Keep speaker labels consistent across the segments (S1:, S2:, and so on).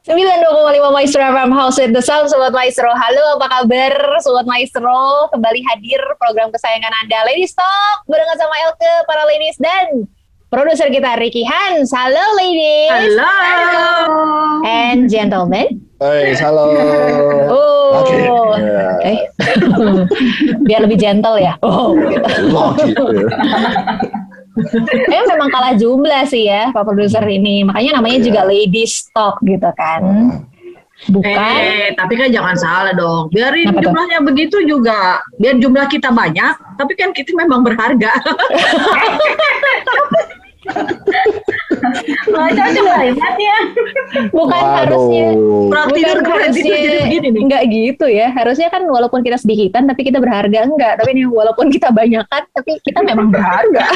S1: 92,5 Maestro FM House with the Sound. Sobat Maestro, halo, apa kabar Sobat Maestro? Kembali hadir program kesayangan Anda, Ladies Talk, barengan sama Elke, para ladies, dan produser kita Ricky Hans. Halo ladies.
S2: Halo.
S1: And gentlemen.
S3: Hai, halo.
S1: Oh,
S3: okay.
S1: Biar lebih gentle ya. Oh, gitu. Memang kalah jumlah sih ya Pak Produser ini. Makanya namanya juga Ladies Talk gitu kan. Bukan.
S2: Tapi kan jangan salah dong. Biarin kenapa jumlahnya tuh? Begitu juga. Biar jumlah kita banyak, tapi kan kita memang berharga.
S1: Cocok kalimat ya. Bukan harusnya. Bukan harusnya enggak gitu ya. Harusnya kan walaupun kita sedikitan tapi kita berharga, enggak. Tapi ini walaupun kita banyakan tapi kita memang berharga.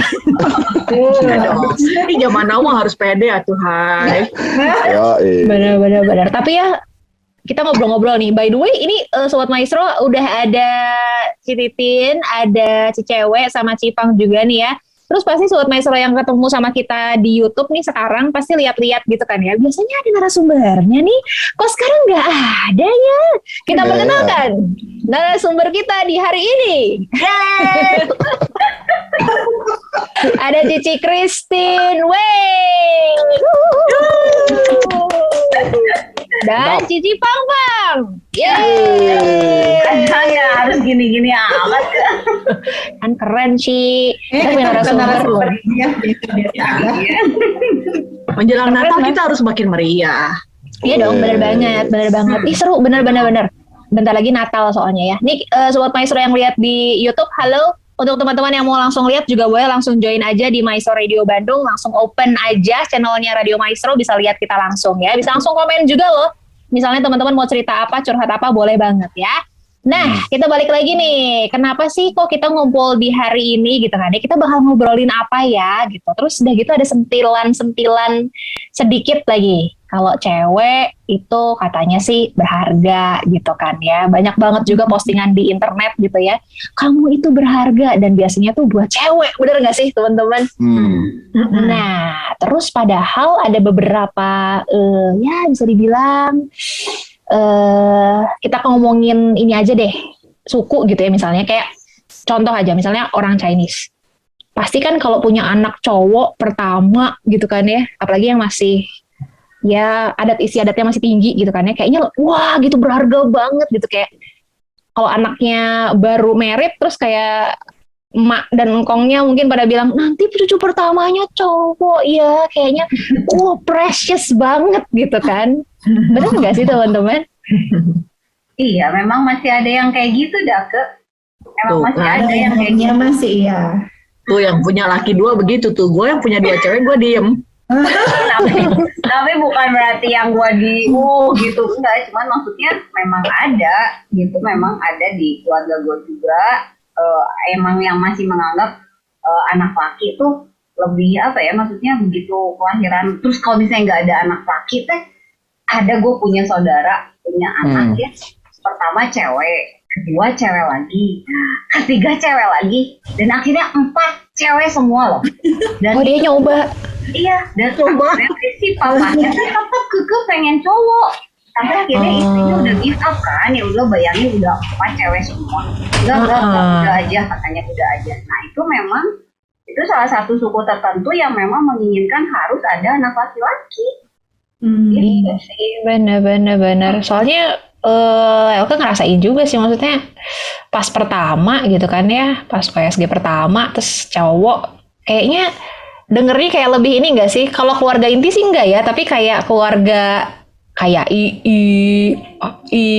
S2: Di zaman now harus pede ya Tuhan.
S1: Benar. Tapi ya kita ngobrol-ngobrol nih. By the way, ini Sobat Maestro udah ada Cititin, ada Cicewek sama Cipang juga nih ya. Terus pasti Sobat Maestro yang ketemu sama kita di YouTube nih sekarang pasti lihat-lihat gitu kan ya. Biasanya ada narasumbernya nih. Kok sekarang nggak ada ya? Kita perkenalkan narasumber kita di hari ini. Ada Cici Christine Weng. Dan Cici Pangpang. Yeay.
S4: Kan ya harus gini-gini amat.
S1: Kan keren sih. Kita punya narasumber.
S2: Menjelang Natal kita harus makin meriah.
S1: Iya dong, benar banget. Ih seru, benar. Bentar lagi Natal soalnya ya. Nih Sobat Maestro yang lihat di YouTube, halo. Untuk teman-teman yang mau langsung lihat juga boleh langsung join aja di Maestro Radio Bandung, langsung open aja channelnya Radio Maestro, bisa lihat kita langsung ya. Bisa langsung komen juga loh. Misalnya teman-teman mau cerita apa, curhat apa, boleh banget ya. Nah, kita balik lagi nih. Kenapa sih kok kita ngumpul di hari ini gitu kan? Kita bakal ngobrolin apa ya gitu. Terus udah gitu ada sentilan sedikit lagi. Kalau cewek itu katanya sih berharga gitu kan ya. Banyak banget juga postingan di internet gitu ya. Kamu itu berharga dan biasanya tuh buat cewek. Bener gak sih teman-teman? Nah, terus padahal ada beberapa ya bisa dibilang kita ngomongin ini aja deh, suku gitu ya misalnya, kayak contoh aja misalnya orang Chinese, pasti kan kalau punya anak cowok pertama gitu kan ya, apalagi yang masih ya adat istiadatnya masih tinggi gitu kan ya, kayaknya wah gitu berharga banget gitu. Kayak kalau anaknya baru married terus kayak emak dan engkongnya mungkin pada bilang nanti cucu pertamanya cowok ya, kayaknya precious banget gitu kan. Benar nggak sih teman-teman?
S4: Iya, memang masih ada yang kayak gitu Dake. Emang masih ada yang kayak gitu.
S5: Masih iya.
S2: Tuh yang punya laki 2 begitu tuh. Gue yang punya 2 cewek gue diem.
S4: tapi bukan berarti yang gue gitu, enggak. Cuman maksudnya memang ada gitu, memang ada di keluarga gue juga. Emang yang masih menganggap anak laki tuh lebih apa ya, maksudnya begitu kelahiran terus kalau misalnya nggak ada anak laki teh, ada gue punya saudara punya anak ya, pertama cewek, kedua cewek lagi, ketiga cewek lagi, dan akhirnya 4 cewek semua loh. Dan
S1: dia nyoba.
S4: Iya, dan coba si papanya tuh tetap kekeh pengen cowok. Sampai akhirnya istrinya udah give up kan, ya udah bayangin udah 4 cewek semua. Udah aja katanya udah aja. Nah itu memang itu salah satu suku tertentu yang memang menginginkan harus ada anak laki-laki.
S1: Iya sih, benar. Soalnya Elke ngerasain juga sih, maksudnya pas pertama gitu kan ya, pas PSG pertama terus cowok, kayaknya dengernya kayak lebih ini enggak sih? Kalau keluarga inti sih enggak ya, tapi kayak keluarga kayak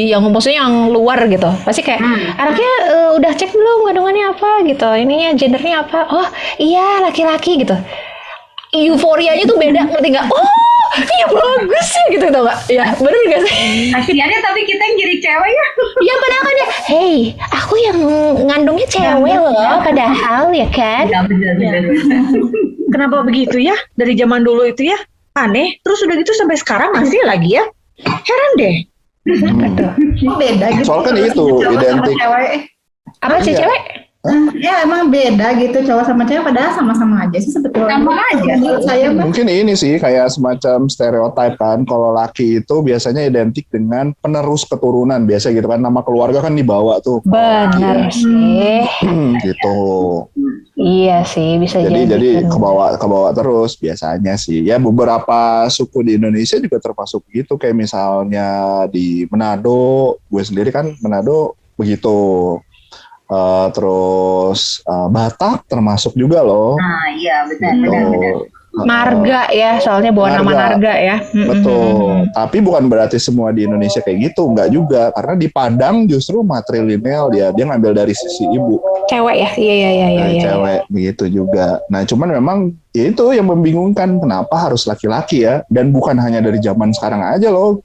S1: yang maksudnya yang luar gitu, pasti kayak anaknya udah cek belum kandungannya apa gitu, ininya gendernya apa, oh iya laki-laki gitu, euforianya tuh beda, ngerti nggak? Oh iya bagus sih gitu, tau nggak? Ya bener nggak sih?
S4: Kasiannya tapi kita yang jadi cewek ya.
S1: Ya padahal kan ya, hey aku yang ngandungnya cewek loh, padahal ya kan?
S4: Ya bener.
S2: Kenapa begitu ya? Dari zaman dulu itu ya aneh, terus udah gitu sampai sekarang masih lagi ya. Heran deh.
S5: Beda gitu.
S3: Soalnya kan itu identik.
S1: Apa sih cewek?
S5: Ya emang beda gitu cowok sama cewek padahal sama-sama aja sih sebetulnya.
S4: Sama aja.
S5: Menurut saya mah.
S3: Mungkin ini sih kayak semacam stereotip kan, kalau laki itu biasanya identik dengan penerus keturunan biasa gitu kan, nama keluarga kan dibawa tuh.
S1: Benar sih.
S3: Gitu.
S1: Iya sih, bisa
S3: Jadi
S1: benar.
S3: kebawa terus biasanya sih. Ya beberapa suku di Indonesia juga termasuk gitu, kayak misalnya di Manado, gue sendiri kan Manado begitu. Terus Batak termasuk juga loh.
S4: Nah, iya
S3: Gitu.
S4: benar.
S1: Marga ya, soalnya bawa nama Narga ya.
S3: Betul. Tapi bukan berarti semua di Indonesia kayak gitu, enggak juga. Karena di Padang justru matrilineal dia ngambil dari sisi ibu.
S1: Cewek ya, iya.
S3: Dari cewek begitu juga. Nah, cuman memang ya itu yang membingungkan, kenapa harus laki-laki ya? Dan bukan hanya dari zaman sekarang aja loh.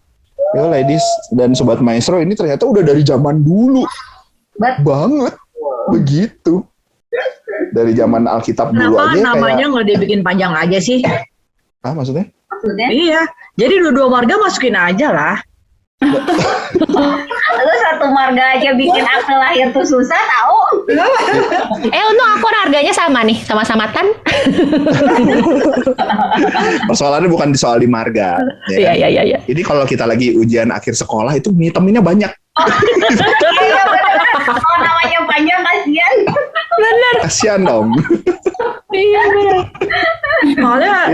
S3: Yo ladies dan sobat maestro, ini ternyata udah dari zaman dulu. Banget. Begitu. Dari zaman Alkitab dulu
S2: Kenapa
S3: aja
S2: namanya nggak dibikin panjang aja sih?
S3: maksudnya?
S4: Maksudnya,
S2: Iya, jadi dua marga masukin aja lah.
S4: lu satu marga aja bikin akte lahir tuh susah tahu.
S1: Untung aku harganya sama nih, sama-sama Tan.
S3: Persoalannya bukan soal di marga. Ya.
S1: Iya.
S3: Ini kalau kita lagi ujian akhir sekolah itu vitaminnya banyak.
S4: Iya benar. Kalau namanya panjang kasihan.
S3: Kasian dong.
S1: Iya benar.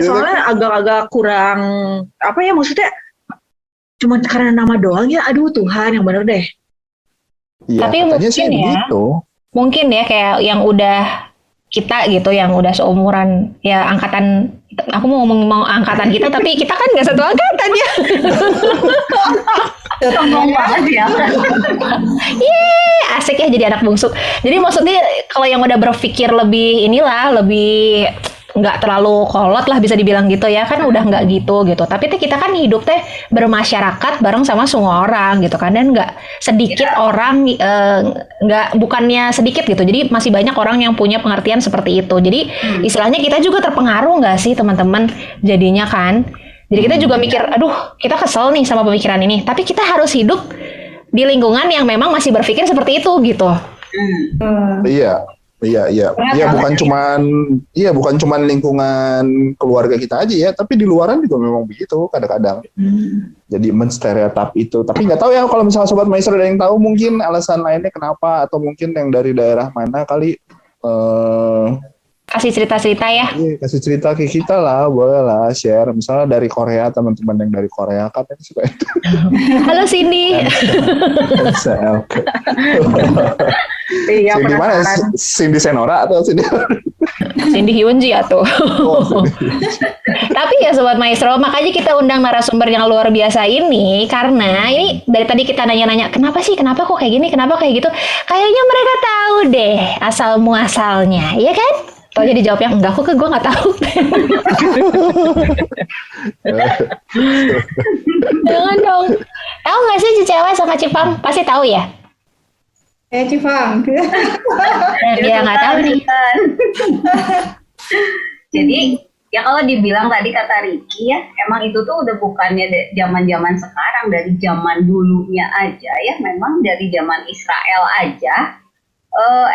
S2: Soalnya agak-agak kurang apa ya maksudnya? Cuma karena nama doang ya, aduh Tuhan yang bener deh.
S3: Iya,
S1: Tapi
S3: katanya sih
S1: mungkin ya.
S3: begitu.
S1: Mungkin ya kayak yang udah kita gitu, yang udah seumuran ya angkatan. Aku mau ngomong angkatan kita, tapi kita kan nggak satu angkatan ya.
S4: Sombong banget ya.
S1: Yeay, asik ya jadi anak bungsu. Jadi maksudnya kalau yang udah berpikir lebih lebih nggak terlalu kolot lah bisa dibilang gitu ya, kan udah nggak gitu. Tapi kita kan hidup bermasyarakat bareng sama semua orang gitu kan, dan nggak sedikit orang nggak bukannya sedikit gitu. Jadi masih banyak orang yang punya pengertian seperti itu. Jadi istilahnya kita juga terpengaruh nggak sih teman-teman jadinya kan. Jadi kita juga mikir, aduh kita kesel nih sama pemikiran ini, tapi kita harus hidup di lingkungan yang memang masih berpikir seperti itu gitu.
S3: Iya. Bukan cuman lingkungan keluarga kita aja ya, tapi di luaran juga memang begitu kadang-kadang. Jadi menstereotip itu. Tapi nggak tahu ya kalau misalnya sobat maestro ada yang tahu mungkin alasan lainnya kenapa, atau mungkin yang dari daerah mana kali.
S1: Kasih cerita-cerita ya.
S3: Iya, kasih cerita ke kita lah, boleh lah share. Misalnya dari Korea, teman-teman yang dari Korea kan suka itu.
S1: Halo Cindy.
S2: Iya,
S3: Cindy mana? Cindy Senora atau Cindy?
S1: Cindy Hyunji atau. Tapi ya sobat maestro, makanya kita undang narasumber yang luar biasa ini karena ini dari tadi kita nanya-nanya kenapa kok kayak gini, kenapa kayak gitu. Kayaknya mereka tahu deh asal muasalnya, iya kan? Tau jadi jawabnya enggak kok, gue nggak tahu. Jangan dong. Tahu nggak sih Cicewek sama Cipang? Pasti tahu ya.
S5: Cifang.
S1: Dia nggak tahu nih.
S4: Jadi ya kalau dibilang tadi kata Ricky ya, emang itu tuh udah bukannya zaman-zaman sekarang, dari zaman dulunya aja ya, memang dari zaman Israel aja.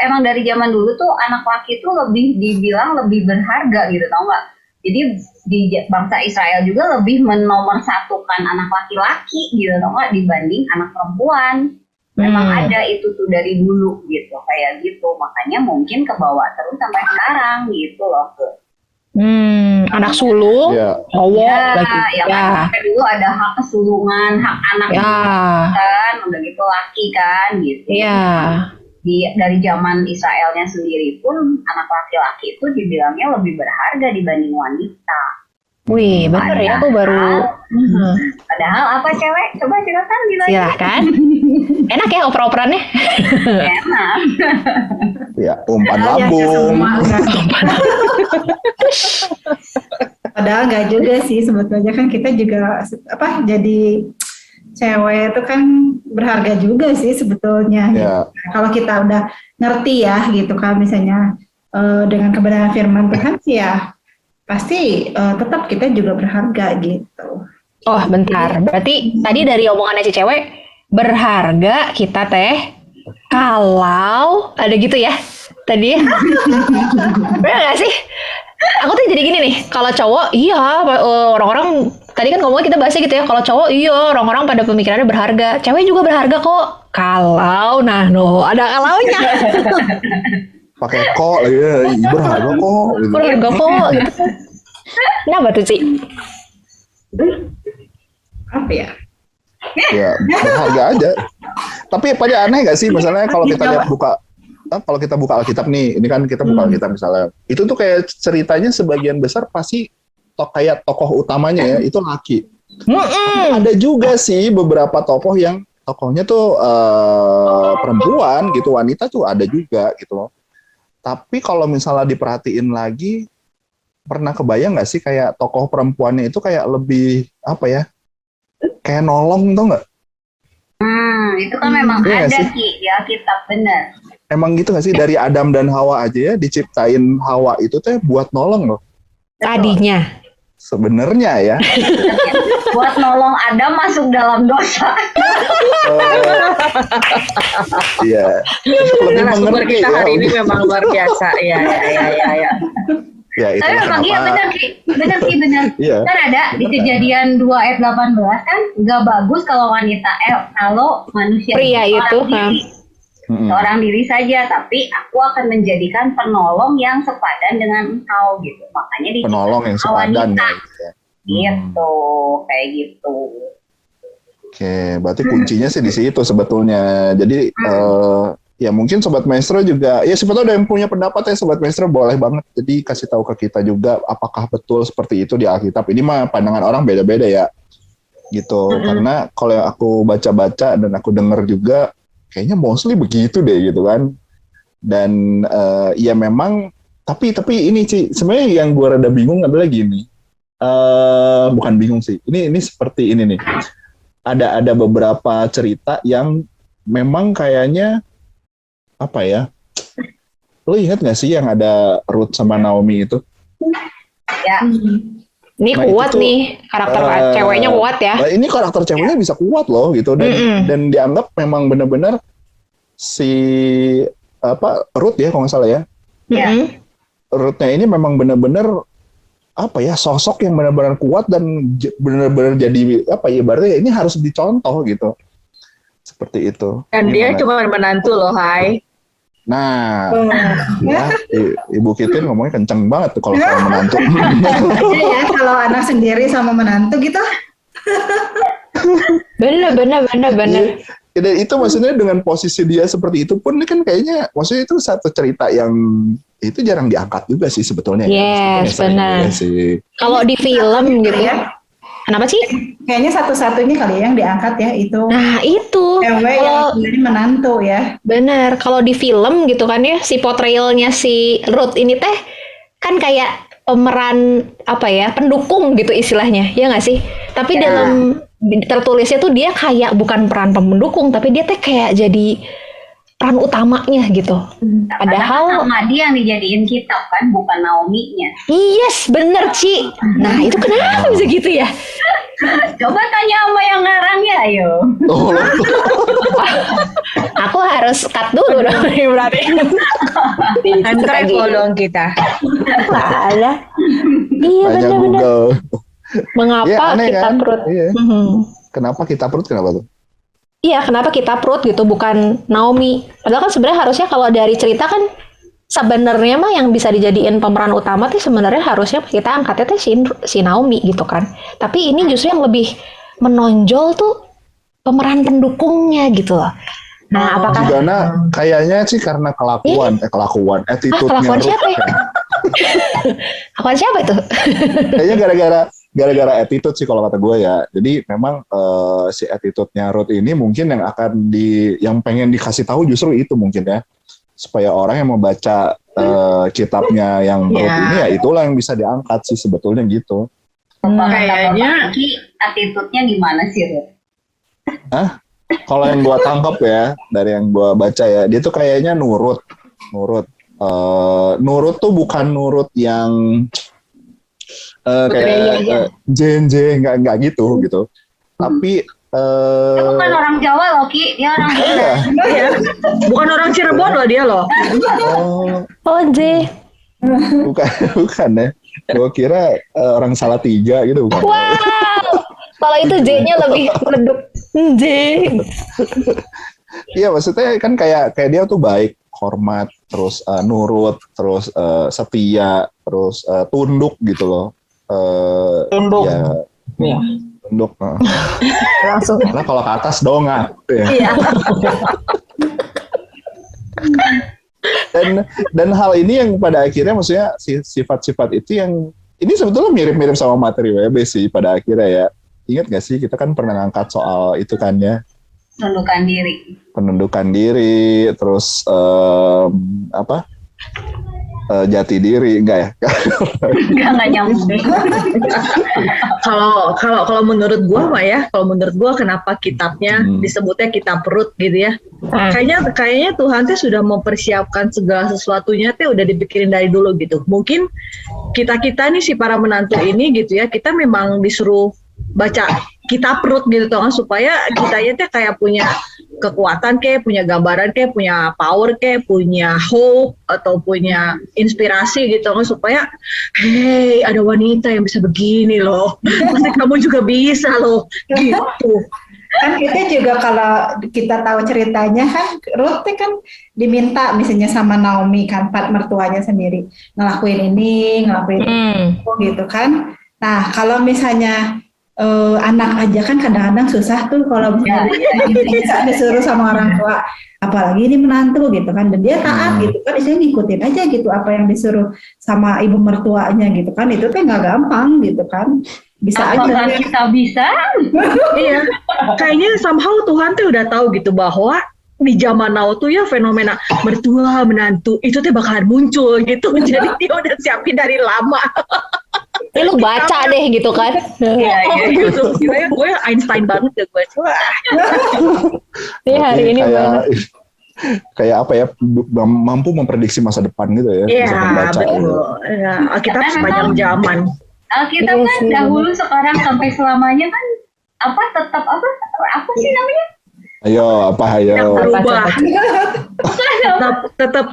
S4: Emang dari zaman dulu tuh anak laki tuh lebih dibilang lebih berharga gitu, tau nggak? Jadi di bangsa Israel juga lebih menomorsatukan anak laki-laki gitu, tau nggak, dibanding anak perempuan. Memang ada itu tuh dari dulu gitu, kayak gitu. Makanya mungkin kebawa terus sampai sekarang gitu loh.
S1: Anak sulung, cowok,
S4: ya kan, sampai dulu ada hak kesulungan, hak anak kan, udah gitu laki kan gitu.
S1: Iya.
S4: Dari zaman Israelnya sendiri pun anak laki-laki itu dibilangnya lebih berharga dibanding wanita.
S1: Wih, bener ya, aku baru.
S4: Padahal apa cewek? Coba silakan gila.
S1: Silahkan. Enak ya oper-operannya?
S4: Enak.
S3: Ya, umpan lambung.
S5: Padahal nggak juga sih sebetulnya, kan kita juga jadi cewek itu kan berharga juga sih sebetulnya.
S3: Ya.
S5: Gitu. Kalau kita udah ngerti ya gitu kan, misalnya dengan kebenaran firman Tuhan sih ya pasti tetap kita juga berharga gitu.
S1: Oh bentar, berarti tadi dari omongannya si cewek berharga kita kalau ada gitu ya? tadi ya. Bener gak sih? Aku tuh jadi gini nih, kalau cowok iya orang-orang tadi kan ngomongnya kita bahasnya gitu ya. Kalau cowok iya orang-orang pada pemikirannya berharga. Cewek juga berharga kok. Kalau ada kalaunya.
S3: Pakai kok lagi berharga kok gitu.
S1: Berharga kok gitu. Kenapa tuh sih?
S5: Apa ya?
S3: Ya berharga aja. Tapi pada aneh gak sih misalnya kalau kita lihat kalau kita buka Alkitab nih, ini kan kita buka Alkitab misalnya, itu tuh kayak ceritanya sebagian besar pasti kayak tokoh utamanya ya itu laki. Ada juga sih beberapa tokoh yang tokohnya tuh perempuan gitu, wanita tuh ada juga gitu loh. Tapi kalau misalnya diperhatiin lagi, pernah kebayang nggak sih kayak tokoh perempuannya itu kayak lebih apa ya? Kayak nolong tuh nggak?
S4: Itu kan memang
S3: Iya
S4: ada
S3: sih.
S4: Ki di Alkitab, bener.
S3: Emang gitu nggak sih dari Adam dan Hawa aja ya diciptain Hawa itu tuh buat nolong loh.
S1: Tadinya.
S3: Sebenarnya ya.
S4: Buat nolong Adam masuk dalam dosa.
S3: Iya. Lebih
S2: Narasumber
S3: mengerti
S2: kita
S3: ya.
S2: hari ini memang luar biasa. Iya.
S3: Ya
S4: Tapi
S3: itulah
S4: memang iya
S3: kenapa.
S4: bener Ki.
S3: Iya.
S4: Kan ada di Kejadian 2 ayat 18 kan nggak bagus kalau kalau manusia
S1: Pria itu,
S4: seorang diri saja, tapi aku akan menjadikan penolong yang sepadan dengan engkau gitu. Makanya diciptakan
S3: Penolong yang sepadan
S4: wanita.
S3: ya. Gitu ya.
S4: Gitu, kayak gitu.
S3: Oke, berarti kuncinya sih di situ sebetulnya. Jadi ya mungkin Sobat Maestro juga, ya siapa tahu ada yang punya pendapat ya Sobat Maestro, boleh banget. Jadi kasih tahu ke kita juga apakah betul seperti itu di Alkitab. Ini mah pandangan orang beda-beda ya, gitu. Karena kalau yang aku baca-baca dan aku dengar juga, kayaknya mostly begitu deh gitu kan. Dan ya memang, tapi ini sih sebenarnya yang gue rada bingung adalah gini. Bukan bingung sih. Ini seperti ini nih. Ada beberapa cerita yang memang kayaknya apa ya? Lo ingat nggak sih yang ada Ruth sama Naomi itu?
S4: Ya,
S1: Ini
S3: Nah,
S1: kuat
S3: itu tuh,
S1: nih karakter ceweknya kuat ya.
S3: Nah, ini karakter ceweknya bisa kuat loh gitu dan dianggap memang benar-benar si Ruth ya kalau nggak salah ya.
S1: Mm-mm.
S3: Ruthnya ini memang benar-benar apa ya sosok yang benar-benar kuat dan benar-benar jadi apa ya berarti ini harus dicontoh gitu. Seperti itu.
S2: Dan dia
S3: Gimana?
S2: cuma menantu loh, Hai.
S3: Nah, ya, Ibu Kitin ngomongnya kenceng banget tuh kalau soal menantu.
S5: Aja ya kalau anak sendiri sama menantu gitu.
S1: Bener.
S3: Dan itu maksudnya dengan posisi dia seperti itu pun ini kan kayaknya maksudnya itu satu cerita yang itu jarang diangkat juga sih sebetulnya.
S1: Yes,
S3: Meskipun ya
S1: benar.
S3: juga sih.
S1: Kalau di film gitu ya. Kenapa sih?
S5: Kayaknya satu-satunya kali yang diangkat ya itu
S1: Nah itu.
S5: cewek
S1: Kalau
S5: yang menjadi menantu ya.
S1: bener, kalau di film gitu kan ya, si portrayalnya si Ruth ini teh kan kayak pemeran apa ya, pendukung gitu istilahnya, ya nggak sih? Tapi dalam tertulisnya tuh dia kayak bukan peran pendukung, tapi dia teh kayak jadi peran utamanya gitu. Padahal
S4: sama dia yang dijadiin kitab kan, bukan Naomi-nya.
S1: yes, bener Ci. Nah itu kenapa bisa gitu ya?
S4: Coba tanya sama yang ngarangnya, ayo.
S3: Oh,
S1: Aku harus cut dulu dong berarti.
S2: Antai dong kita.
S1: Ada. Iya
S3: tanya
S1: bener-bener.
S3: Google.
S1: Mengapa
S3: Iya, aneh
S1: kita
S3: kan?
S1: perut?
S3: Iya.
S1: Mhm.
S3: Kenapa kita perut kenapa tuh?
S1: Iya, kenapa kita Ruth gitu, bukan Naomi? Padahal kan sebenarnya harusnya kalau dari cerita kan sebenarnya mah yang bisa dijadiin pemeran utama tuh sebenarnya harusnya kita angkatnya tuh si Naomi gitu kan. Tapi ini justru yang lebih menonjol tuh pemeran pendukungnya gitu loh. Nah, apakah
S3: Gimana kayaknya sih karena kelakuan attitude-nya
S1: kelakuan
S3: Ruth.
S1: siapa ya? Kelakuan siapa itu?
S3: Kayaknya gara-gara attitude sih kalau kata gue ya. Jadi memang si attitude-nya Ruth ini mungkin yang akan yang pengen dikasih tahu justru itu mungkin ya. Supaya orang yang membaca kitabnya yang Ruth ini ya itulah yang bisa diangkat sih sebetulnya gitu.
S2: Kayaknya
S4: Attitude-nya gimana sih, Ruth?
S3: Kalau yang gue tangkap ya dari yang gue baca ya, dia tuh kayaknya nurut. Nurut tuh bukan nurut yang kayak nggak gitu. Tapi
S4: Bukan orang Jawa loh Ki, dia orang
S3: Iya.
S2: Iya. Bukan orang Cirebon loh dia loh.
S1: Oh, J.
S3: Bukan ya. Gue kira orang Salatiga gitu bukan.
S1: Wow. Kalau itu J-nya lebih redup. J.
S3: Iya maksudnya kan kayak dia tuh baik, hormat, terus nurut, terus setia, terus tunduk gitu loh.
S2: Tunduk.
S3: Ya,
S2: Iya.
S3: tunduk.
S1: Langsung.
S3: Karena kalau ke atas dongak. Ya.
S2: Iya.
S3: Dan hal ini yang pada akhirnya maksudnya sifat-sifat itu yang ini sebetulnya mirip-mirip sama materi WB sih pada akhirnya ya. Ingat gak sih kita kan pernah ngangkat soal itu kan ya. Penundukan diri, terus jati diri, enggak ya?
S4: Enggak nyambung.
S2: Kalau menurut gua mah ya, kalau menurut gua kenapa kitabnya disebutnya kitab Rut gitu ya? Kayaknya Tuhan tuh sudah mempersiapkan segala sesuatunya tuh udah dipikirin dari dulu gitu. Mungkin kita nih si para menantu ini gitu ya, kita memang disuruh baca kitab Rut gitu kan supaya kitanya tuh kayak punya kekuatan kayak punya gambaran kayak punya power kayak punya hope atau punya inspirasi gitu kan supaya hey ada wanita yang bisa begini loh pasti kamu juga bisa loh gitu.
S5: Kan kita juga kalau kita tahu ceritanya kan Ruth kan diminta misalnya sama Naomi kan mertuanya sendiri ngelakuin ini itu gitu kan. Nah kalau misalnya anak aja kan kadang-kadang susah tuh kalau misalnya bisa disuruh sama orang tua, apalagi ini menantu gitu kan, dan dia taat gitu kan, istilahnya ngikutin aja gitu apa yang disuruh sama ibu mertuanya gitu kan, itu tuh nggak gampang gitu kan, bisa
S4: apakah
S5: aja.
S4: kita bisa?
S2: Iya, kayaknya somehow Tuhan tuh udah tahu gitu bahwa di zaman now tuh ya fenomena mertua menantu itu tuh bakalan muncul gitu, jadi dia udah siapin dari lama.
S1: Ini lu baca deh gitu kan.
S4: Iya,
S2: Gitu. Gue Einstein banget ya gue.
S1: Ini hari ini
S3: kayak apa ya, mampu memprediksi masa depan gitu ya.
S2: Iya,
S3: bisa membaca
S2: betul.
S3: gitu.
S2: Ya, kita
S4: Karena
S2: sepanjang
S4: memang
S2: zaman.
S4: Alkitab kan dahulu, sekarang sampai selamanya kan tetap apa sih namanya?
S3: Ayo,
S2: Yang
S3: ayo.
S2: berubah.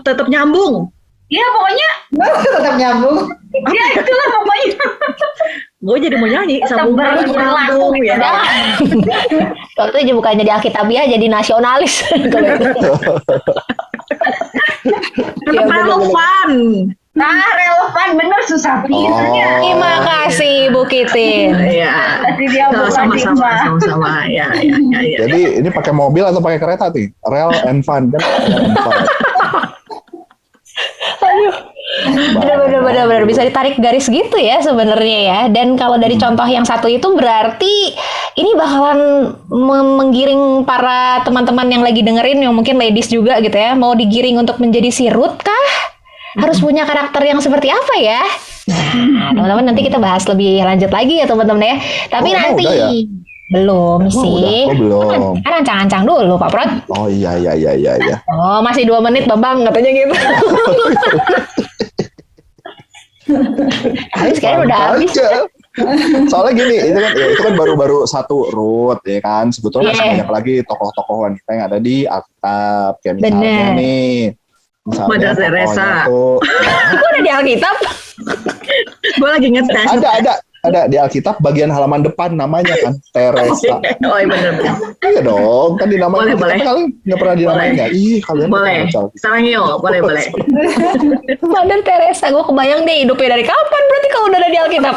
S2: Tetap nyambung.
S4: Iya pokoknya
S5: Tetap nyambung.
S4: ya itulah pokoknya.
S2: Gue jadi mau nyanyi
S4: Tetap
S2: sambung
S4: berlaku
S2: nyambung ya.
S1: Kalau itu aja bukannya di Alkitabiah jadi nasionalis. Kalau itu.
S2: Tetap relevan.
S4: Nah relevan bener susah pisahnya.
S1: Terima kasih Bu Kitin.
S2: Iya.
S4: Tadi dia bukan
S2: Sama-sama. Ya.
S3: Jadi ini pakai mobil atau pakai kereta nih? Rel and fun kan? Rel and fun.
S1: Benar-benar bisa ditarik garis gitu ya sebenarnya ya. Dan kalau dari contoh yang satu itu berarti ini bakalan menggiring para teman-teman yang lagi dengerin, yang mungkin ladies juga gitu ya, mau digiring untuk menjadi si Ruth kah? Harus punya karakter yang seperti apa ya? Nah, teman-teman nanti kita bahas lebih lanjut lagi ya teman-teman ya. Tapi nanti
S3: udah ya?
S1: belum sih.
S3: Belum.
S1: Kan ancang-ancang dulu Pak Prot.
S3: Oh iya.
S1: Oh masih 2 menit Bambang katanya gitu. Habis kayaknya udah habis.
S3: Soalnya gini, itu kan baru satu Ruth ya kan. Sebetulnya masih banyak lagi tokoh-tokoh wanita yang ada di Alkitab. Kayak misalnya nih.
S2: Mother Teresa.
S1: Aku ada di Alkitab.
S2: Gue lagi ngetes.
S3: Ada di Alkitab bagian halaman depan namanya kan Teresa.
S2: Oh iya benar.
S3: Iya dong, kan dinamain.
S2: Boleh.
S3: Kalian nggak pernah dinamain nggak? Ih kalian
S2: Boleh. Sekarang yuk, boleh.
S1: Mother Teresa, gue kebayang deh hidupnya dari kapan berarti kalau udah ada di Alkitab.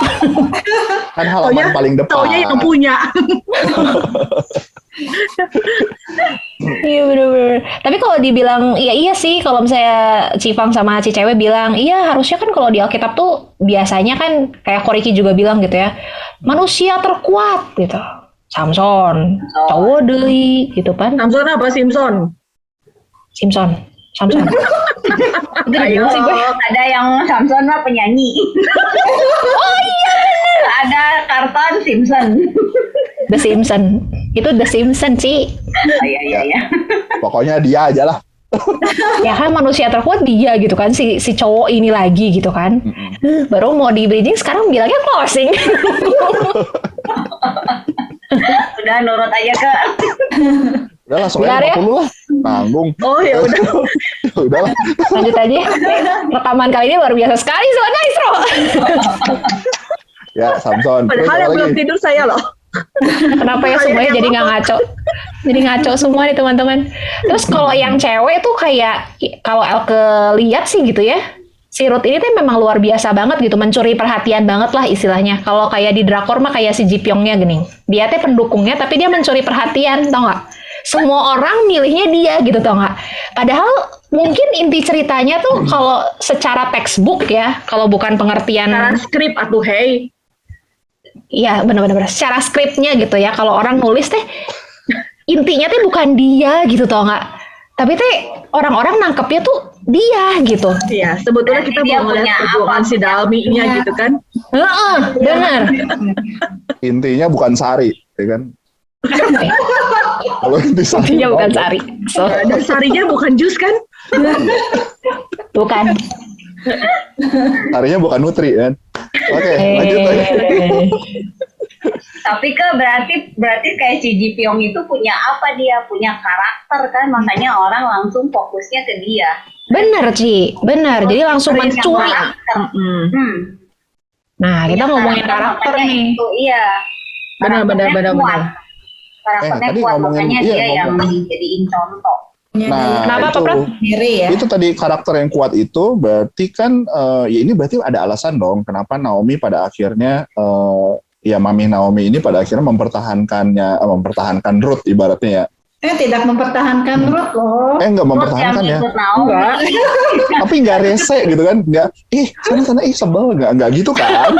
S3: Kan halaman paling depan.
S2: Taunya yang punya.
S1: Iya bener-bener. Tapi kalau dibilang iya sih, kalau misalnya Cifang sama Cicewe bilang iya harusnya kan kalau di Alkitab tuh biasanya kan kayak Koriki juga bilang gitu ya, manusia terkuat gitu. Samson, cowok deui gitu kan.
S2: Samson apa Simpson?
S1: Samson.
S2: Ayo.
S4: Ada yang Samson mah penyanyi. Oh iya bener. Ada karton Simpson.
S1: The Simpson. Itu The Simpson sih.
S4: Oh, iya.
S3: Pokoknya dia aja lah.
S1: Ya kan manusia terkuat dia gitu kan, si cowok ini lagi gitu kan. Baru mau di bridging sekarang bilangnya closing.
S4: Udah nurut aja ke.
S3: Udah lah,
S1: Biar
S3: soalnya
S1: ya.
S3: 50 lah. Nanggung.
S2: Oh ya udah.
S3: Udah lah.
S1: Lanjut aja. Rekaman kali ini luar biasa sekali Sobat Maestro.
S3: Ya, Samson. Terus
S2: Padahal
S3: apa
S2: yang belum
S3: lagi?
S2: tidur saya loh.
S1: Kenapa ya semuanya jadi nggak ngaco? Jadi ngaco semua nih teman-teman. Terus kalau yang cewek tuh kayak kalau Elke lihat sih gitu ya. Si Ruth ini tuh memang luar biasa banget gitu, mencuri perhatian banget lah istilahnya. Kalau kayak di drakor mah kayak si Ji Pyongnya gini. Dia tuh pendukungnya tapi dia mencuri perhatian, tau nggak? Semua orang milihnya dia gitu, tau nggak? Padahal mungkin inti ceritanya tuh kalau secara textbook ya, kalau bukan pengertian.
S2: Karena skrip atuh hey.
S1: Iya benar-benar secara skripnya gitu ya. Kalau orang nulis teh intinya teh bukan dia gitu tau nggak? Tapi teh orang-orang nangkepnya tuh dia gitu.
S2: Iya, sebetulnya kita
S4: Dia
S2: mau
S4: punya
S2: ngeliat perjuangan
S4: apa?
S2: si Dalmi-nya gitu kan.
S1: Heeh, benar.
S3: Intinya bukan Sari, ya kan? Kalau inti Sari.
S1: Intinya bukan Sari. So,
S2: Dan Sarinya bukan jus kan?
S1: bukan.
S3: Sarinya bukan Nutri, kan? Oke, lanjut lagi.
S4: Tapi berarti kayak si Ji Pyong itu punya apa, dia punya karakter kan, makanya orang langsung fokusnya ke dia.
S1: Benar, Ci. Benar. Jadi langsung
S4: Punya
S1: mencuri.
S4: karakter.
S1: Nah, kita
S4: Punya
S1: ngomongin karakter
S4: makanya
S1: nih.
S4: Itu, iya.
S2: Benar, benar,
S4: Karakternya
S2: benar,
S4: kuat.
S2: benar.
S4: Karakternya
S3: tadi
S4: kuat,
S3: ngomongin-
S4: makanya
S3: iya,
S4: dia yang
S3: ngomong.
S4: dijadiin contoh.
S3: Nah,
S1: Kenapa,
S3: itu,
S1: Prat?
S5: Sendiri ya.
S3: itu tadi karakter yang kuat itu berarti kan ya ini berarti ada alasan dong kenapa Naomi pada akhirnya ya Mami Naomi ini pada akhirnya mempertahankan Ruth ibaratnya ya.
S5: Tidak mempertahankan Ruth loh.
S3: Enggak
S4: Terus
S3: mempertahankan
S4: yang
S3: ya.
S4: ikut Naomi.
S3: Tapi enggak rese gitu kan. Enggak sana sebel enggak gitu kan.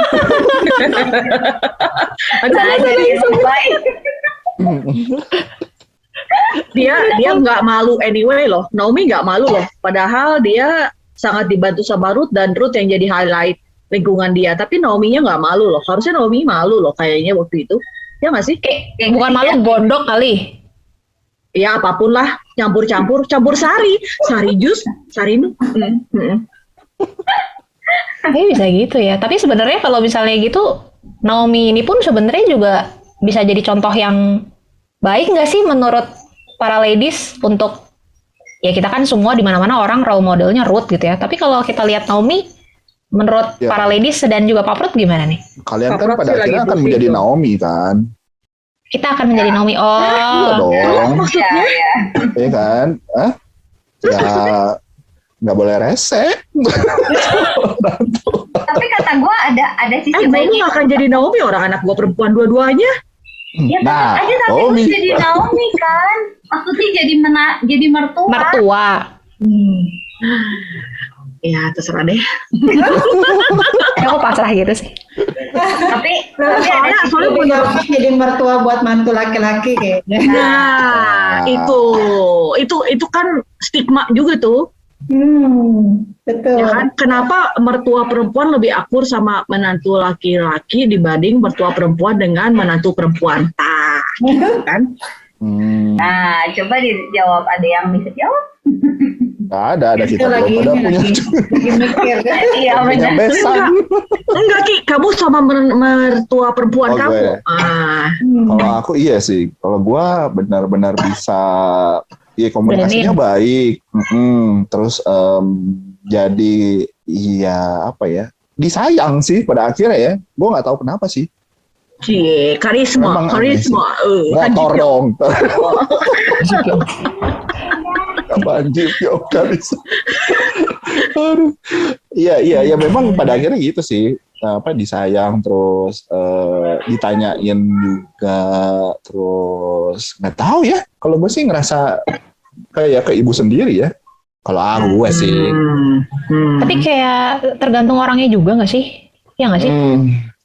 S4: Nah, jadi baik.
S2: Dia nggak malu anyway loh. Naomi nggak malu loh. Padahal dia sangat dibantu sama Ruth dan Ruth yang jadi highlight lingkungan dia. Tapi Naomi-nya nggak malu loh. Harusnya Naomi malu loh kayaknya waktu itu. Ya nggak sih?
S1: Bukan malu, gondok kali.
S2: Ya apapun lah, campur sari jus, sari nu.
S1: Bisa gitu ya. Tapi sebenarnya kalau misalnya gitu, Naomi ini pun sebenarnya juga bisa jadi contoh yang baik nggak sih menurut para ladies untuk ya kita kan semua di mana-mana orang role modelnya Ruth gitu ya. Tapi kalau kita lihat Naomi, menurut
S3: Ya.
S1: para ladies dan juga Pak Prut gimana nih?
S3: Kalian kan
S2: Papa
S3: pada
S2: sih lagi
S3: akhirnya akan
S2: pusing
S3: menjadi
S2: tuh.
S3: Naomi kan.
S1: Kita akan menjadi Naomi.
S3: Iya
S1: Oh,
S3: dong.
S4: Iya, iya.
S3: Iya kan? Ya nggak boleh rese.
S4: Tapi kata gue ada sisi
S2: Gue
S4: baiknya.
S2: nggak akan jadi Naomi, orang anak gue perempuan dua-duanya.
S4: Ya tetap
S3: Nah,
S4: aja tapi
S3: Naomi.
S4: lu jadi Naomi kan. Maksudnya jadi mertua.
S1: mertua.
S2: Ya terserah deh.
S1: Kok pasrah gitu sih?
S4: Tapi ada
S2: Soalnya
S4: sisi
S2: punya
S5: Punya orang jadi mertua buat mantu laki-laki kayaknya.
S2: Nah, itu kan stigma juga tuh.
S5: Betul.
S2: Ya kan? Kenapa mertua perempuan lebih akur sama menantu laki-laki dibanding mertua perempuan dengan menantu perempuan? Kan?
S4: Nah, coba dijawab, ada yang bisa jawab?
S3: Nggak ada kita
S5: lagi
S3: belum pada punya
S5: lagi mikir.
S4: Iya
S3: punya
S4: benar.
S3: besan.
S2: Enggak Ki, kamu sama mertua perempuan
S3: Oh,
S2: kamu.
S3: gue. Kalau aku iya sih. Kalau gua benar-benar bisa iya komunikasinya baik. Terus jadi iya apa ya? Disayang sih pada akhirnya ya. Gua nggak tahu kenapa sih.
S2: Cie, karisma.
S3: Memang aneh sih. Motor dong. Apaan Jipyong kali. Aduh. Iya memang pada akhirnya gitu sih. Disayang terus ditanyain juga terus nggak tahu ya. Kalau gue sih ngerasa kayak ke ibu sendiri ya. Kalau gue sih.
S1: Tapi kayak tergantung orangnya juga nggak sih? Ya nggak sih?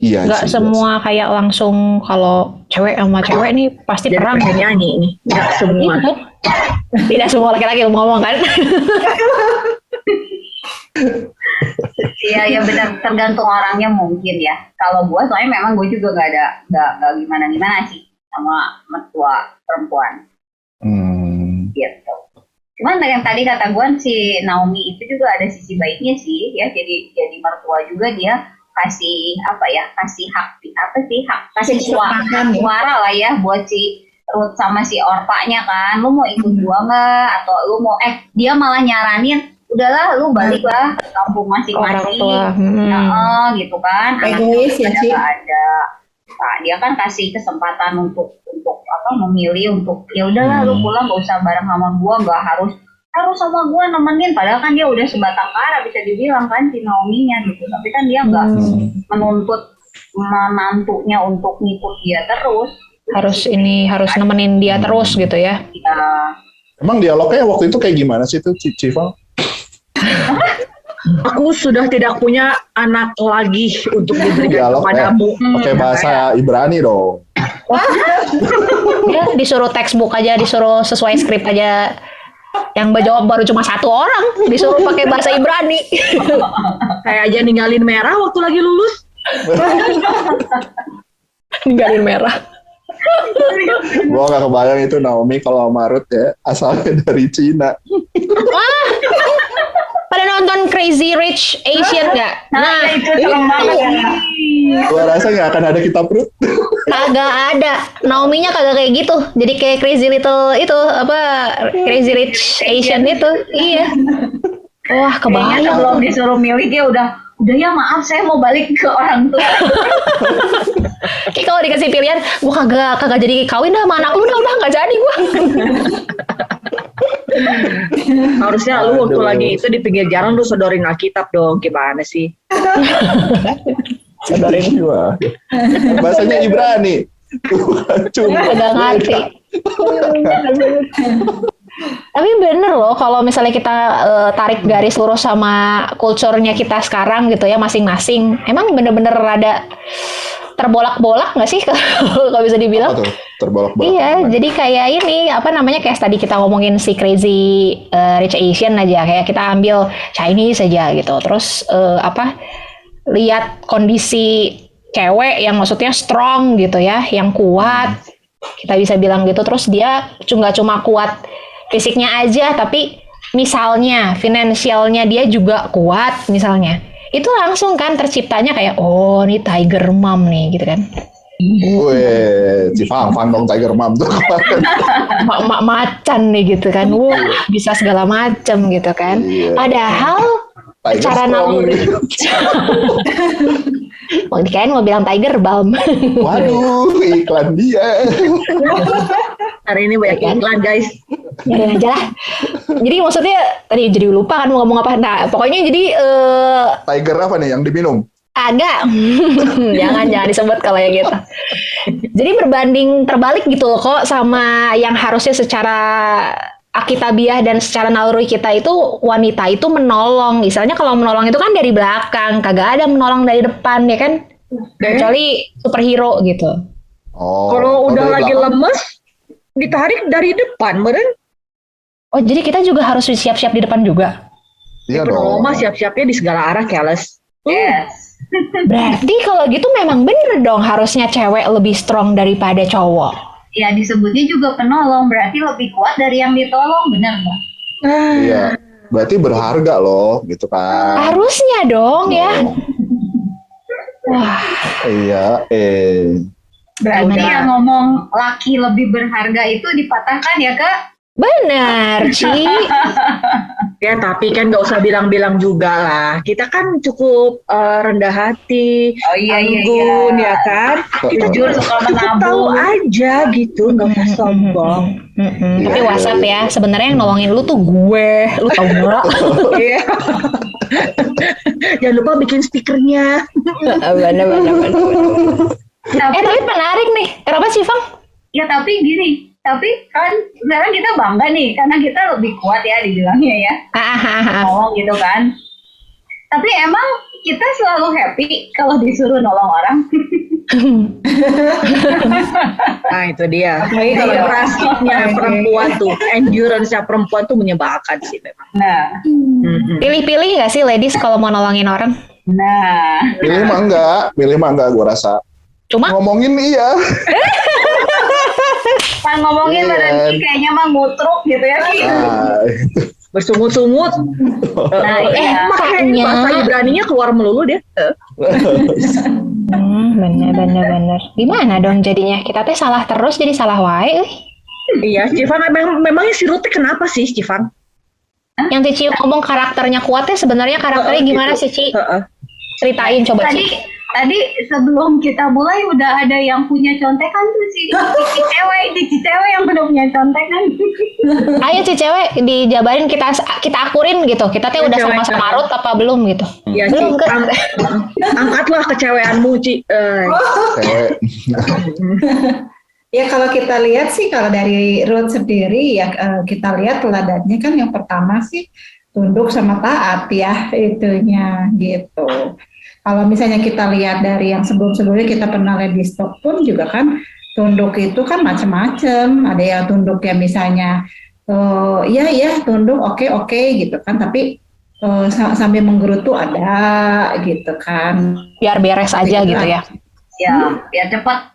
S3: Iya
S1: Nggak
S3: sih.
S1: semua kayak langsung kalau cewek sama cewek nih pasti
S2: Jadi
S1: perang.
S2: pengen nyanyi nih. Enggak semua.
S1: Iya. Tidak semua laki-laki ngomong kan?
S4: Iya, ya benar, tergantung orangnya mungkin ya. Kalau gue soalnya memang gue juga nggak gimana sih sama mertua perempuan gitu. Cuman yang tadi kata gue si Naomi itu juga ada sisi baiknya sih ya, jadi mertua juga dia kasih apa ya, kasih hak kasih
S5: Kesempatan, ya.
S4: suara lah ya buat si Ruth sama si Orpanya kan, lu mau ikut gua nggak, atau lu mau dia malah nyaranin udahlah lu balik lah ke kampung masing-masing, gitu kan.
S5: Egois ya sih.
S4: Ada nah, dia kan kasih kesempatan untuk memilih untuk ya udahlah lu pulang, gak usah bareng sama gua, gak harus sama gua nemenin, padahal kan dia udah sebatang kara bisa dibilang kan si Naomi-nya gitu, tapi kan dia nggak menuntut menantunya untuk ngikut dia terus,
S1: harus nemenin dia terus gitu ya.
S3: Emang dialognya waktu itu kayak gimana sih tuh Civa?
S2: Aku sudah tidak punya anak lagi untuk diberikan kepadamu.
S3: Pakai bahasa Ibrani dong.
S1: Ya disuruh textbook aja, disuruh sesuai skrip aja. Yang berjawab baru cuma satu orang, disuruh pakai bahasa Ibrani.
S2: Kayak aja ninggalin merah waktu lagi lulus.
S1: Ninggalin merah.
S3: Gua gak kebayang itu Naomi kalau Marut ya, asalnya dari Cina.
S1: Pada nonton Crazy Rich Asian nggak?
S4: Nah itu serem banget ya.
S3: Gua rasa gak akan ada kitab Ruth.
S1: Kagak ada. Naomi-nya kagak kayak gitu. Jadi kayak Crazy Rich Asian itu. Iya. Wah, kebayang.
S4: Kayaknya sebelum disuruh milih dia udah ya maaf saya mau balik ke orang tua.
S1: Kayak kalau dikasih pilihan, gua kagak jadi kawin dah sama anak lu, udah nggak jadi gua.
S2: Harusnya lu waktu lagi itu di pinggir jalan lu sodorin Alkitab dong, gimana sih?
S3: Sodorin gua. Bahasanya Ibrani.
S1: Cuma agak ngerti. Tapi bener loh kalau misalnya kita tarik garis lurus sama kulturnya kita sekarang gitu ya masing-masing, emang bener-bener rada terbolak-bolak nggak sih kalau bisa dibilang?
S3: Apa tuh? Terbolak-bolak.
S1: Iya, jadi kayak ini kayak tadi kita ngomongin si Crazy Rich Asian aja, kayak kita ambil Chinese aja gitu, terus lihat kondisi cewek yang maksudnya strong gitu ya, yang kuat, kita bisa bilang gitu, terus dia nggak cuma kuat fisiknya aja, tapi misalnya finansialnya dia juga kuat misalnya, itu langsung kan terciptanya kayak ini Tiger Mom nih gitu kan.
S3: Weh, Cifang dong Tiger Mom tuh.
S1: Mak macan nih gitu kan. Bisa segala macam gitu kan.
S3: Iya.
S1: Padahal secara naluri. Mau bilang Tiger Balm.
S3: Waduh, iklan dia.
S2: Hari ini banyak iklan guys.
S1: Ya aja lah. Jadi maksudnya tadi jadi lupa kan mau ngomong apa. Nah pokoknya jadi
S3: Tiger apa nih yang diminum?
S1: agak jangan disebut kalau ya gitu. Jadi berbanding terbalik gitu loh kok sama yang harusnya secara akitabiah dan secara naluri kita itu wanita itu menolong. Misalnya kalau menolong itu kan dari belakang, kagak ada menolong dari depan ya kan. Kecuali superhero gitu.
S2: Kalau udah lagi lemes ditarik dari depan, meren?
S1: Oh jadi kita juga harus siap-siap di depan juga.
S3: Iya dong.
S2: Mah siap-siapnya di segala arah keles.
S4: Yes.
S1: Berarti kalau gitu memang bener dong harusnya cewek lebih strong daripada cowok.
S4: Ya disebutnya juga penolong, berarti lebih kuat dari yang ditolong, benar nggak?
S3: Iya, berarti berharga loh, gitu kan?
S1: Harusnya dong ya. Wah.
S3: Iya,
S4: Berarti yang ngomong laki lebih berharga itu dipatahkan ya Kak?
S1: Benar, Ci.
S2: Ya tapi kan nggak usah bilang-bilang juga lah. Kita kan cukup rendah hati, anggun ya kan. Kita
S4: jujur suka menabung.
S2: Tahu aja gitu, nggak usah sombong.
S1: Tapi WhatsApp ya, sebenarnya yang nolongin lu tuh gue, lu tau nggak?
S2: Iya. Jangan lupa bikin stikernya.
S1: Benar. Tapi menarik nih. Kenapa sih, Fang?
S4: Ya tapi gini. Tapi kan sekarang kita bangga nih karena kita lebih kuat ya dibilangnya ya. Ngomong gitu kan. Tapi emang kita selalu happy kalau disuruh nolong orang.
S2: Nah itu dia. Kalau rasanya perempuan tuh, endurance-nya perempuan tuh menyebalkan sih memang.
S4: Nah.
S1: Pilih-pilih nggak sih ladies kalau mau nolongin orang?
S4: Nah.
S3: Pilih mah enggak gue rasa.
S1: Cuma
S3: ngomongin iya.
S4: Ngomongin berarti kayaknya mah ngutruk gitu ya.
S2: bersungut-sungut. Makanya bahasa Ibraninya keluar melulu dia.
S1: Bener. Gimana dong jadinya? Kita teh salah terus jadi salah wae.
S2: Iya, Civan memangnya si Ruth kenapa sih, Civan?
S1: Yang Cici ngomong karakternya kuatnya sebenarnya karakternya gimana sih, Ci? Ceritain coba, Ci.
S4: Tadi sebelum kita mulai udah ada yang punya contekan tuh si cewek yang udah punya contekan.
S1: Ayo si cewek dijabarin kita akurin gitu. Kita teh udah sama-sama Ruth apa belum gitu?
S2: Iya,
S1: belum
S2: Ci. Angkatlah keceweanmu, Ci.
S5: Ya kalau kita lihat sih kalau dari Ruth sendiri ya kita lihat teladannya kan yang pertama sih tunduk sama taat ya itunya gitu. Kalau misalnya kita lihat dari yang sebelum-sebelumnya kita pernah lihat di stok pun juga kan tunduk itu kan macam-macam. Ada yang tunduk ya misalnya iya tunduk oke gitu kan tapi sambil menggerutu ada gitu kan.
S1: Biar beres aja gitu ya.
S4: Ya, biar cepat.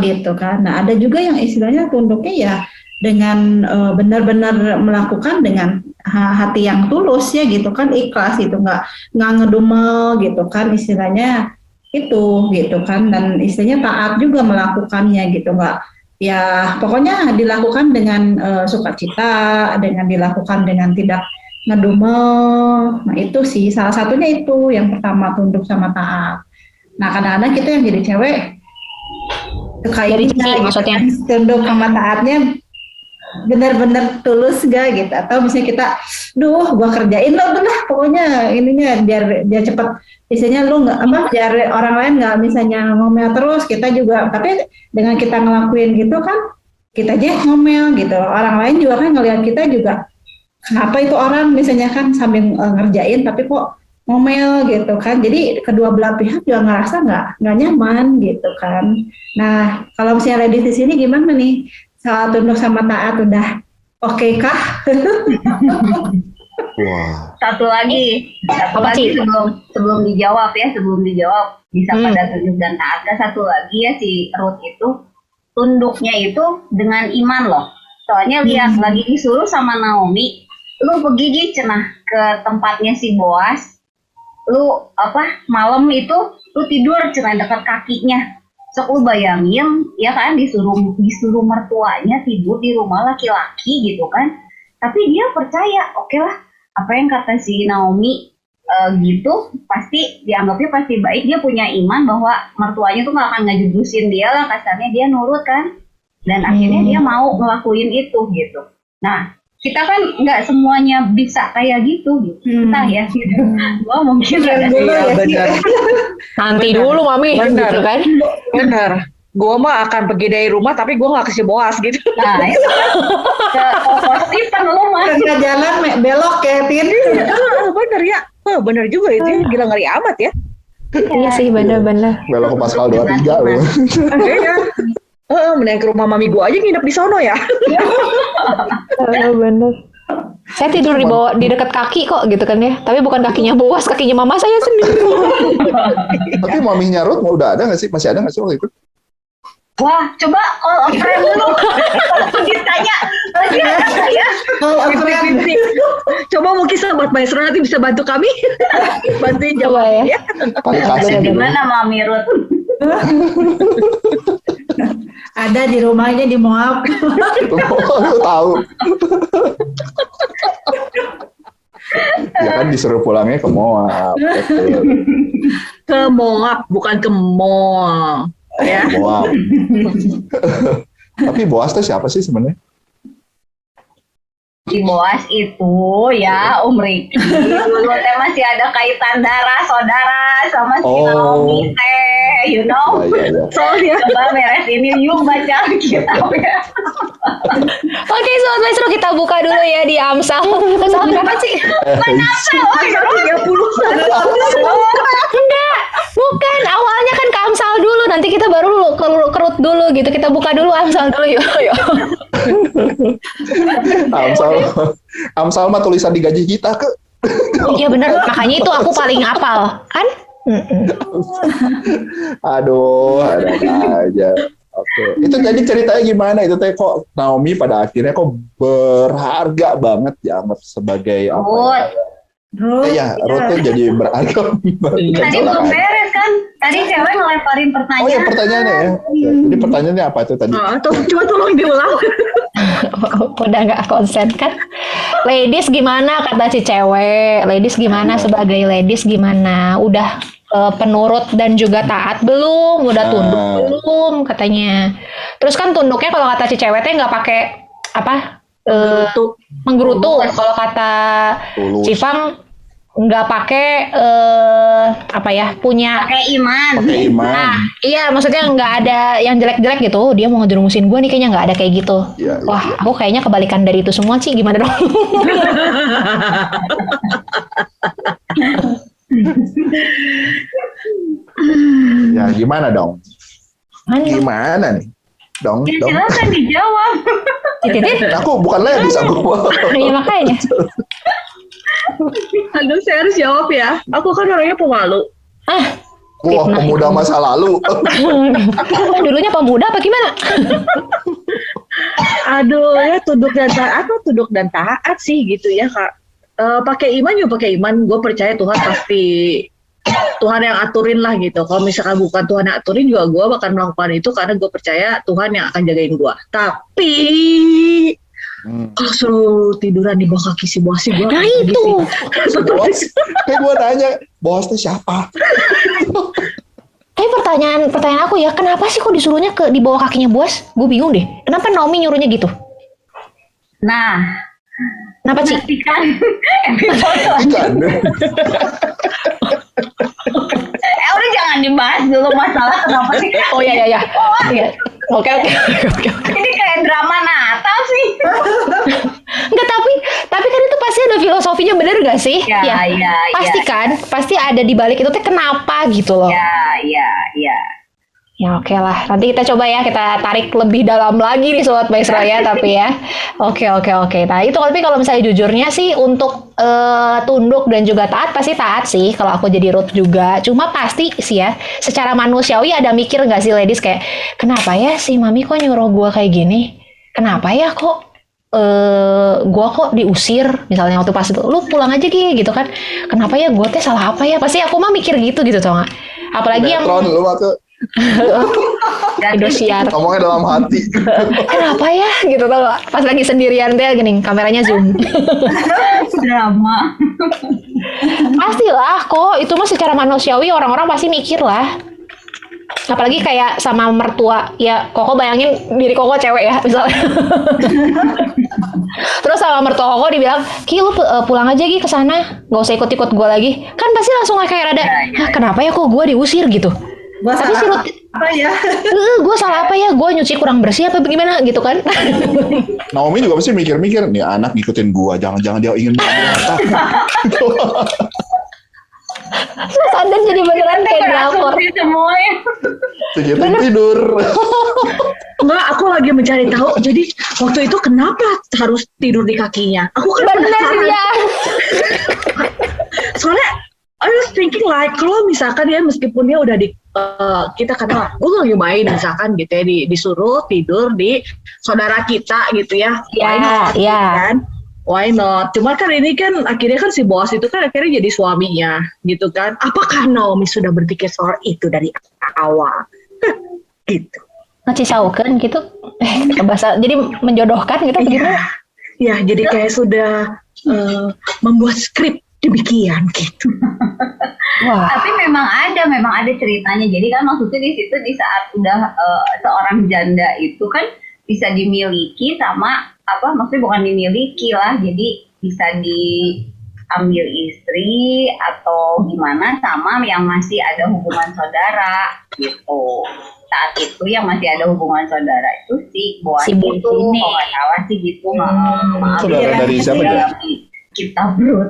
S5: Gitu kan. Nah, ada juga yang istilahnya tunduknya ya dengan benar-benar melakukan dengan hati yang tulus ya gitu kan, ikhlas gitu, nggak ngedumel gitu kan istilahnya itu gitu kan, dan istilahnya taat juga melakukannya gitu, nggak ya pokoknya dilakukan dengan sukacita, dengan dilakukan dengan tidak ngedumel. Nah itu sih salah satunya itu yang pertama tunduk sama taat. Nah kadang-kadang kita yang jadi cewek kayak
S1: maksudnya
S5: tunduk sama taatnya benar-benar tulus gak gitu, atau misalnya kita gua kerjain lo tuh lah pokoknya ininya biar cepat misalnya lu nggak biar orang lain nggak misalnya ngomel terus, kita juga tapi dengan kita ngelakuin gitu kan kita aja ngomel gitu, orang lain juga kan ngelihat kita juga kenapa itu orang misalnya kan sambil ngerjain tapi kok ngomel gitu kan, jadi kedua belah pihak juga ngerasa nggak nyaman gitu kan. Nah kalau misalnya ladies di sini gimana nih? Soal tunduk sama taat udah oke kah?
S4: Satu lagi sebelum dijawab bisa pada tunduk dan taat. Satu lagi ya si Ruth itu tunduknya itu dengan iman loh. Soalnya lihat lagi disuruh sama Naomi, lu pergi cenah ke tempatnya si Boas, lu malam itu lu tidur cenah dekat kakinya. Sok lu bayangin ya kan disuruh mertuanya tidur di rumah laki-laki gitu kan, tapi dia percaya oke lah apa yang kata si Naomi gitu pasti dianggapnya pasti baik, dia punya iman bahwa mertuanya tuh nggak akan ngejublusin dia lah kasarnya, dia nurut kan, dan akhirnya dia mau ngelakuin itu gitu. Nah kita kan nggak semuanya bisa kayak gitu entah ya gitu. Gua mungkin
S2: benar.
S1: Nanti dulu mami gitu kan.
S2: Benar. Gua mah akan pergi dari rumah tapi gua nggak kasih Boas gitu.
S4: Nah itu positifan lu mah.
S5: Tengah jalan belok ya Tin.
S2: Benar ya. Benar juga itu, gila ngeri amat ya.
S1: Iya sih benar-benar.
S3: Belok ke Pascal 23 loh.
S2: Iya. Mending ke rumah mami gua aja nginep di sono ya.
S1: Bener. Saya tidur di dekat kaki kok gitu kan ya. Tapi bukan kakinya Boas, kakinya mama saya sendiri.
S3: Tapi maminya Ruth udah ada nggak sih? Masih ada nggak sih waktu itu?
S4: Wah, coba call friend dulu. Ditanya lagi ada ya.
S2: Coba mungkin sahabat Maestro nanti bisa bantu kami. Bantuin jawab ya.
S3: Pakai kasih.
S4: Gimana Mami Ruth?
S5: Ada di rumahnya di Moab.
S3: Lu tahu. Ya kan disuruh pulangnya ke Moab.
S2: Ke Moab bukan ke mall. Ya.
S3: Moab. Tapi Boas tuh siapa sih sebenarnya?
S4: Si Boas itu ya Ricky dulu teh masih ada kaitan darah saudara sama si Naomi teh, you know.
S3: Ya.
S2: Soalnya
S4: coba beres ini yuk baca kitab ya.
S1: Oke Sobat Maestro, kita buka dulu ya di Amsal. Amsal berapa sih?
S4: Amsal
S2: 30.
S1: Enggak, bukan. Awalnya kan ke Amsal dulu, nanti kita baru ke Ruth dulu gitu. Kita buka dulu Amsal dulu yuk.
S3: Amsal mah tulisan di gaji kita ke.
S1: Iya benar, makanya itu aku paling hafal kan.
S3: Aduh, ada aja. Oke. Itu jadi ceritanya gimana itu teh kok Naomi pada akhirnya kok berharga banget dianggap sebagai apa ya? Ruth jadi berharga.
S4: Tadi belum beres kan? Tadi cewek ngelemparin pertanyaan.
S3: Oh ya pertanyaannya ya. Jadi pertanyaannya apa itu tadi?
S2: Coba tolong diulang.
S1: Udah nggak konsen kan? Ladies gimana kata si cewek? Ladies gimana sebagai ladies gimana? Udah penurut dan juga taat belum? Udah tunduk belum katanya? Terus kan tunduknya kalau kata si cewek teh nggak pakai apa? Menggerutu. Kalau kata Cifang nggak pakai apa ya, punya
S4: pakai iman.
S1: Nah, iya maksudnya nggak ada yang jelek-jelek gitu. Dia mau ngejerumusin gue nih, kayaknya nggak ada kayak gitu.
S3: Ya,
S1: Wah, aku kayaknya kebalikan dari itu semua sih. Gimana dong?
S3: Ya gimana dong? Gimana nih? Dong.
S4: Silakan dijawab.
S3: Aku bukan ladies, aku.
S1: Iya makanya.
S2: Aduh, saya harus jawab ya. Aku kan orangnya pemalu.
S3: Wah, pemuda masa lalu.
S1: Dulunya pemuda apa gimana?
S2: Aduh, ya tunduk dan taat sih gitu ya, Kak. Pakai iman juga pakai iman. Gue percaya Tuhan pasti Tuhan yang aturin lah gitu. Kalau misalkan bukan Tuhan yang aturin juga gue bakal melakukan itu karena gue percaya Tuhan yang akan jagain gue. Tapi kalau suruh tiduran di bawah kaki si bos sih gue.
S1: Nah itu.
S3: Kayak gue nanya, bosnya siapa?
S1: Tapi pertanyaan aku ya, kenapa sih kok disuruhnya di bawah kakinya bos? Gue bingung deh. Kenapa Naomi nyuruhnya gitu?
S4: Nah,
S1: kenapa sih?
S3: Ikan.
S4: Udah jangan dibahas dulu masalah kenapa sih.
S1: Oh iya. Oke.
S4: Ini kayak drama Natal sih.
S1: Enggak, tapi kan itu pasti ada filosofinya, bener gak sih?
S4: Ya.
S1: Pasti kan, pasti ada di balik itu teh kenapa gitu loh.
S4: Ya.
S1: Ya oke lah, nanti kita coba ya, kita tarik lebih dalam lagi nih Sobat Maestro ya, tapi ya. Oke. Nah itu tapi kalau misalnya jujurnya sih untuk tunduk dan juga taat, pasti taat sih kalau aku jadi Ruth juga. Cuma pasti sih ya, secara manusiawi ada mikir gak sih ladies kayak, kenapa ya si Mami kok nyuruh gue kayak gini? Kenapa ya kok gue kok diusir? Misalnya waktu pas itu, lu pulang aja gitu kan. Kenapa ya gue teh salah apa ya? Pasti aku mah mikir gitu tau gak? Apalagi yang
S3: lu waktu
S1: Indosiar.
S3: ngomongnya dalam hati.
S1: Kenapa ya gitu tau gak? Pas lagi sendirian deh gini, kameranya zoom.
S4: Drama.
S1: Pastilah kok, itu mah secara manusiawi orang-orang pasti mikir lah. Apalagi kayak sama mertua, ya Koko bayangin diri Koko cewek ya misalnya. Terus sama mertua Koko dibilang, Ki lu pulang aja ke sana, nggak usah ikut-ikut gue lagi. Kan pasti langsung kayak rada, kenapa ya kok gue diusir gitu?
S5: Gua
S1: tapi
S5: salah apa ya?
S1: Gue salah apa ya? Gue nyuci kurang bersih apa bagaimana gitu kan?
S3: Naomi juga pasti mikir-mikir, nih anak ngikutin gua, jangan-jangan dia ingin berata.
S1: Sadar jadi beneran kayak drakor.
S4: Semuanya.
S3: Tidur.
S2: Enggak, aku lagi mencari tahu. Jadi waktu itu kenapa harus tidur di kakinya? Aku kan
S1: Bener ya.
S2: Soalnya I was thinking like kalau misalkan ya meskipun dia udah kita kenal, gue lagi main misalkan gitu ya disuruh tidur di saudara kita gitu ya. Why not? Kan? Why not? Cuma kan ini kan akhirnya kan si bos itu kan akhirnya jadi suaminya gitu kan. Apakah Naomi sudah berpikir soal itu dari awal? Gitu.
S1: Ngecisaukan gitu. Bahasa jadi menjodohkan gitu bagaimana?
S2: Ya, jadi kayak sudah membuat skrip demikian gitu.
S1: Wah.
S4: Tapi memang ada ceritanya. Jadi kan maksudnya di situ di saat udah seorang janda itu kan bisa dimiliki sama maksudnya bukan dimiliki lah, jadi bisa diambil istri atau gimana sama yang masih ada hubungan saudara gitu. Saat itu yang masih ada hubungan saudara itu si Boaz itu, kalau nggak salah sih gitu. Maaf
S3: saudara dari siapa ya?
S4: Kita bro.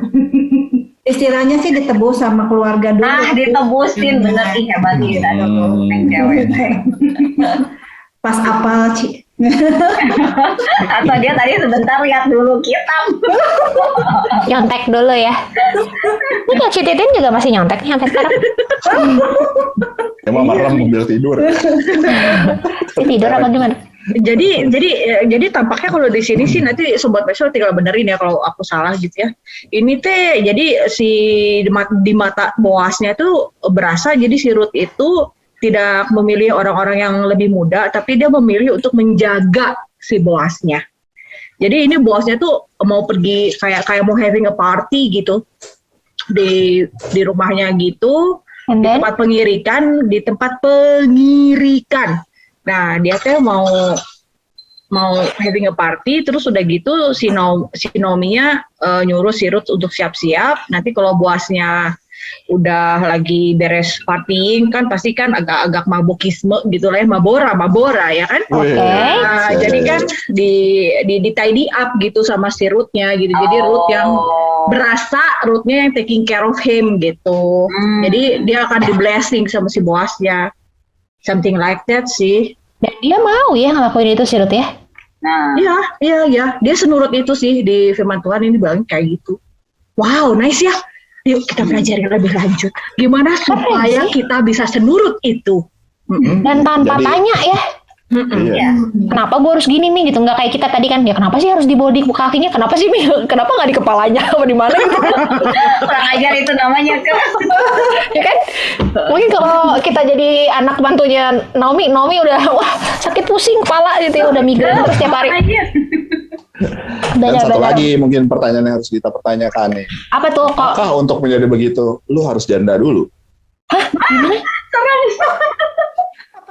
S5: Istilahnya sih ditebus sama keluarga dulu.
S4: Ditebusin bener hebat kita dulu cewek.
S5: Pas apal
S4: Atau dia tadi sebentar lihat dulu kitab.
S1: Nyontek dulu ya. Ini kayak Cititin juga masih nyontek nih sampai sekarang.
S3: Emang merem mobil tidur.
S1: Dia tidur apa gimana?
S2: Jadi tampaknya kalau di sini sih nanti sobat Maestro tinggal benerin ya kalau aku salah gitu ya. Ini teh jadi di mata Boasnya tuh berasa jadi si Ruth itu tidak memilih orang-orang yang lebih muda, tapi dia memilih untuk menjaga si Boasnya. Jadi ini Boasnya tuh mau pergi kayak mau having a party gitu di rumahnya gitu, di tempat pengirikan. Nah dia tuh mau having a party, terus udah gitu si Naomi-nya nyuruh si Ruth untuk siap-siap. Nanti kalau Boasnya udah lagi beres partying kan pasti kan agak mabokisme gitu lah ya, mabora ya kan.
S1: Oke.
S2: Nah, jadi kan di tidy up gitu sama si Ruth-nya gitu. Jadi Ruth-nya yang taking care of him gitu. Jadi dia akan di blessing sama si Boasnya. Something like that sih.
S1: Dan dia mau ya ngelakuin itu si Ruth ya?
S4: Nah,
S2: Iya. Dia senurut itu sih di firman Tuhan ini bilang kayak gitu. Wow, nice ya. Yuk kita pelajari lebih lanjut. Gimana supaya kita bisa senurut itu.
S1: Dan tanpa tanya ya.
S3: Iya.
S1: Kenapa gue harus gini nih gitu, nggak kayak kita tadi kan ya, kenapa sih harus di body kakinya, kenapa sih kenapa nggak di kepalanya apa di mana gitu.
S4: kurang ajar itu namanya kan.
S1: Ya kan mungkin kalau kita jadi anak bantunya Naomi udah wah sakit pusing kepala gitu ya, udah migrain terus tiap hari.
S3: Dan satu lagi mungkin pertanyaan yang harus kita pertanyakan nih,
S1: apa tuh kok
S3: apakah untuk menjadi begitu lu harus janda dulu?
S1: gimana?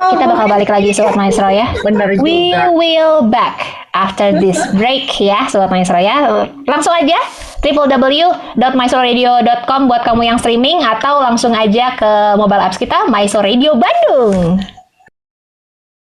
S1: Kita bakal balik lagi Sobat Maestro ya.
S2: Benar juga.
S1: We will back after this break ya Sobat Maestro ya. Langsung aja www.maestroradio.com buat kamu yang streaming, atau langsung aja ke mobile apps kita Maestro Radio Bandung.